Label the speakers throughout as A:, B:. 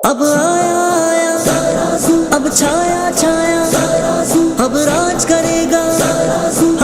A: اب آیا آیا اب چھایا چھایا اب راج کرے گا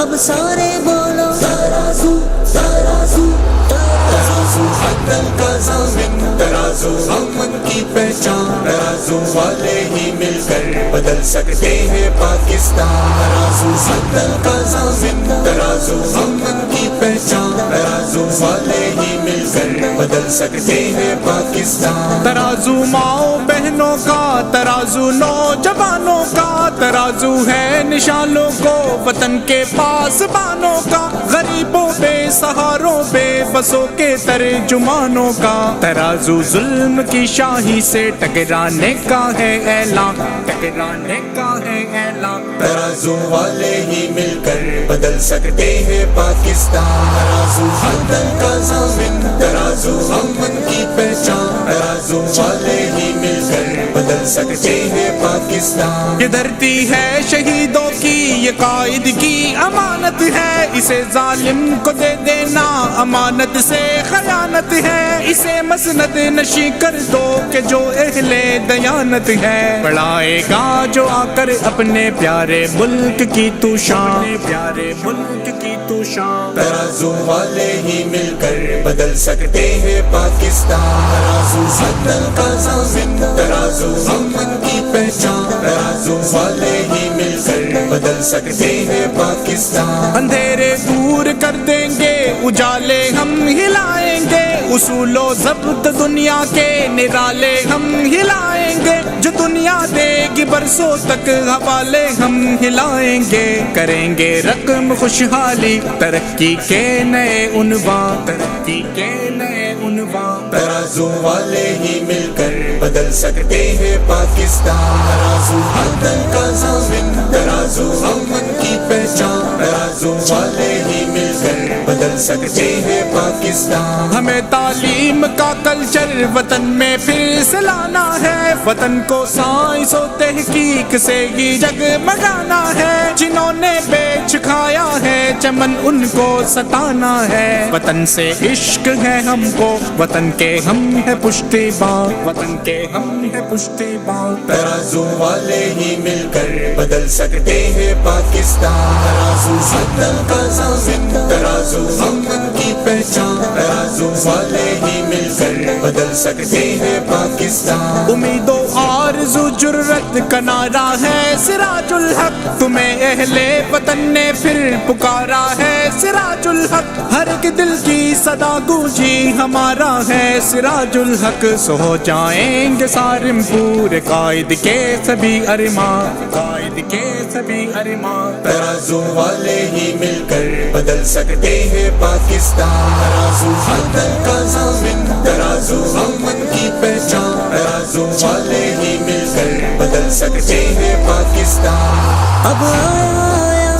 A: اب سارے بولو ترازو ترازو ترازو عدل کا ضامن ترازو امن کی پہچان ترازو والے ہی مل کر بدل سکتے ہیں پاکستان ترازو عدل کا ضامن ترازو امن کی پہچان ترازو والے ہی مل کر بدل سکتے ہیں پاکستان
B: ترازو ماؤں بہنوں کا ترازو نوجوانوں کا ترازو ہے نشانوں کو وطن کے پاس بانوں کا غریبوں بے سہاروں بے بسوں کے ترجمانوں کا ترازو ظلم کی شاہی سے ٹکرانے کا ہے اعلان ٹکرانے کا ہے اعلان
A: ترازو والے ہی مل کر بدل سکتے ہیں پاکستان ترازو عدل کا ضامن ترازو امن کی پہچان ترازو والے ہی مل کر بدل سکتے ہیں پاکستان
B: یہ دھرتی ہے شہیدوں کی یہ قائد کی امانت ہے اسے ظالم کو دے دینا امانت سے خیانت ہے اسے مسند نشی کر دو کہ جو اہل دیانت ہے بڑھائے گا جو آ کر اپنے پیارے ملک کی تو شان پیارے ملک کی تو شان
A: ترازو والے ہی مل کر بدل سکتے ہیں پاکستان ترازو عدل کا ضامن ترازو امن کی پہچان ترازو والے ہی مل کر بدل سکتے ہیں پاکستان
B: اندھیرے دور کر دیں گے اجالے ہم ہلائیں گے اصول و ضبط دنیا کے نرالے ہم ہلائیں گے جو دنیا دے گی برسوں تک حوالے ہم ہلائیں گے کریں گے رقم خوشحالی ترقی کے نئے عنوان ترقی کے نئے عنوان
A: ترازو والے ہی مل کر بدل سکتے ہیں پاکستان ترازو عدل کا ضامن ترازو امن کی پہچان ترازو والے ہی مل کر بدل سکتے ہیں پاکستان
B: ہمیں تعلیم کا کلچر وطن میں پھر سے لانا ہے وطن کو سائنس و تحقیق سے ہی جگمگانا ہے جنہوں نے بیچ کھایا ہے چمن ان کو ستانا ہے وطن سے عشق ہے ہم کو وطن کے ہم ہے پشتیبان وطن کے ہم ہے پشتیبان
A: ترازو والے ہی مل کر بدل سکتے ہیں پاکستان ترازو عدل کا ضامن ترازو امن کی پہچان ترازو والے ہی مل کر بدل سکتے ہیں پاکستان
B: امید و آرزو جرت کا نعرہ ہے سراج الحق تمہیں اہل وطن نے پھر پکارا ہے سراج الحق ہر ایک دل کی صدا گونجی ہمارا ہے سراج الحق سو ہو جائیں گے صارم پورے قائد کے سبھی ارمان قائد کے سبھی ارمان
A: ترازو والے ہی مل کر بدل سکتے ہیں پاکستان ترازو عدل کا ضامن ترازو امن کی پہچان ترازو والے ہی مل کر بدل سکتے ہیں پاکستان اب آیا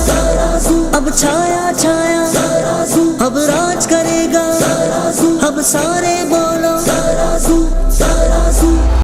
A: آیا اب چھایا چھایا اب راج کرے گا اب سارے